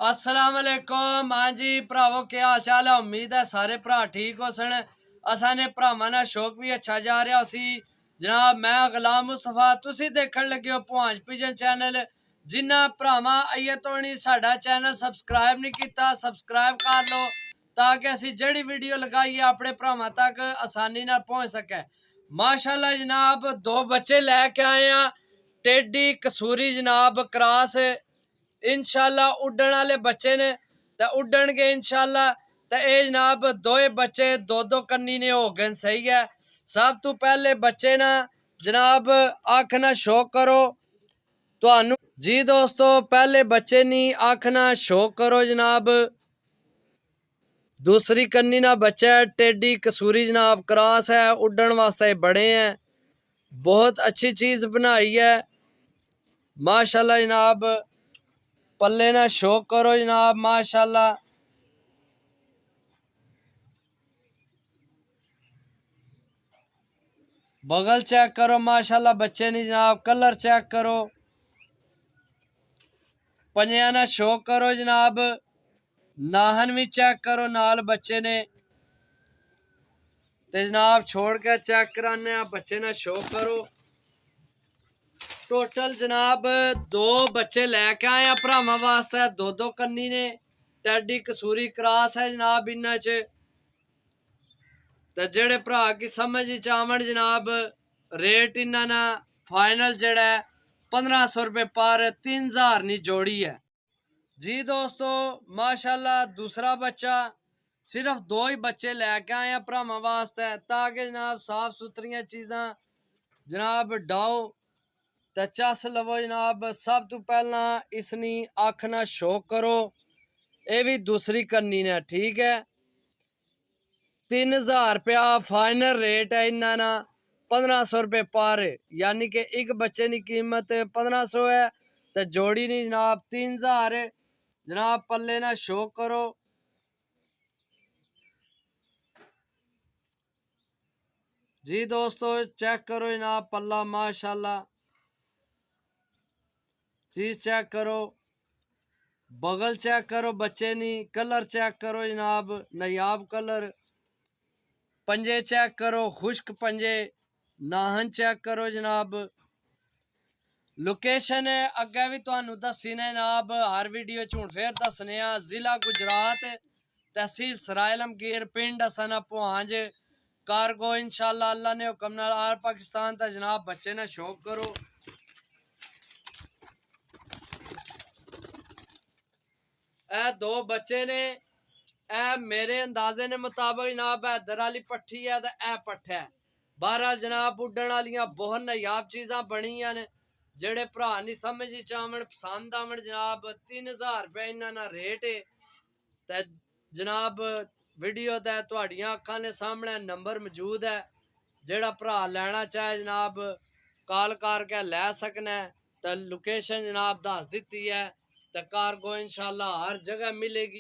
अस्सलाम वालेकुम। हाँ जी भरावो, क्या हाल चाल है? उम्मीद है सारे भरा ठीक हो सन। असा ने भरावां दा शौक भी अच्छा जा रहा सी। जनाब मैं गुलाम मुस्तफा, तुसी देखण लगे हो पुहांज पिजन चैनल। जिन्ना भरावां अजे तो नहीं साडा चैनल सबसक्राइब नहीं किया, सबसक्राइब कर लो ताकि असी जड़ी वीडियो लगाइए अपने भरावां तक आसानी नाल पहुंच सके। माशाल्लाह जनाब दो बच्चे लैके आए हैं, टेडी कसूरी जनाब क्रॉस। इंशाल्लाह उड्डण वाले बच्चे ने ते उड्डण के इंशाल्लाह। ते ए जनाब दोए बच्चे दो दो कन्नी ने हो गए, सही है। सब तो पहले बच्चे ना जनाब अख ना शौक करो तुहानू जी दोस्तों, पहले बच्चे नी अख ना शौक करो जनाब। दूसरी कन्नी ना बच्चा है टेडी कसूरी जनाब क्रॉस है, उड्डण वास्ते बड़े हैं। बहुत अच्छी चीज बनाई है माशाल्लाह जनाब। पल्ले ना शौक करो जनाब माशाल्लाह। बगल चेक करो माशाल्लाह बच्चे ने जनाब। कलर चेक करो, पंजिया ना शौक करो जनाब। नाहन भी चेक करो नाल बच्चे ने। ते जनाब छोड़ के चेक कराने बच्चे ना शौक करो। टोटल जनाब दो बच्चे लैके आए हैं भरावां वास्ते, दो दो कन्नी ने। टैडी कसूरी क्रॉस है जनाब इन्ना च। ते जेड़े भरा की समझ आवण जनाब, रेट इन्ना ना फाइनल जेड़ा है 1500 रुपये पर 3000 नी जोड़ी है जी दोस्तों। माशाल्लाह दूसरा बच्चा सिर्फ दो ही बच्चे लैके आए हैं भरावां वास्ते ताकि जनाब साफ सुथरियां चीज़ां जनाब डाओ ते चस लवो जनाब। सब तो पहला इसनी अख ना शौक करो। ये भी दूसरी कन्नी ने, ठीक है। 3000 रुपया फाइनल रेट है इन्ना ना। 1500 रुपये पर, यानी कि एक बच्चे की कीमत 1500 है तो जोड़ी नहीं जनाब 3000 जनाब। पल्ले ना शौक करो जी दोस्तों। चेक करो जनाब पल्ला माशाल्लाह। चीज चेक करो, बगल चेक करो बच्चे नी। कलर चेक करो जनाब, नायाब कलर। पंजे चेक करो, खुश्क पंजे। नाहन चेक करो जनाब। लोकेशन अगे भी तुहानू दसी ने जनाब, हर वीडियो च हुण फिर दसने आ। जिला गुजरात, तहसील सराय लमगीर, पिंड असना पुहांज। कारगो इंशाल्लाह अल्लाह ने हुक्म नाल आर पाकिस्तान ता जनाब बच्चे ना शौक करो। ए दो बच्चे ने, ए मेरे अंदाजे ने मुताबिक जनाब हैदर आली पट्ठी है ते ए पट्ठा है। बहरहाल जनाब उड्डण वालियां बहुत नायाब चीज़ां बनियां ने। जेड़े भरा नहीं समझ आवण, पसंद आवण जनाब, 3000 रुपये इन्ना ना रेट है। ते जनाब वीडियो ते तुहाडियां अखां ने सामने नंबर मौजूद है। जेड़ा भरा लैना चाहे जनाब कॉल करके लै सकना है। ते लोकेशन जनाब दस दी है। ते कारगो इंशाल्लाह हर जगह मिलेगी।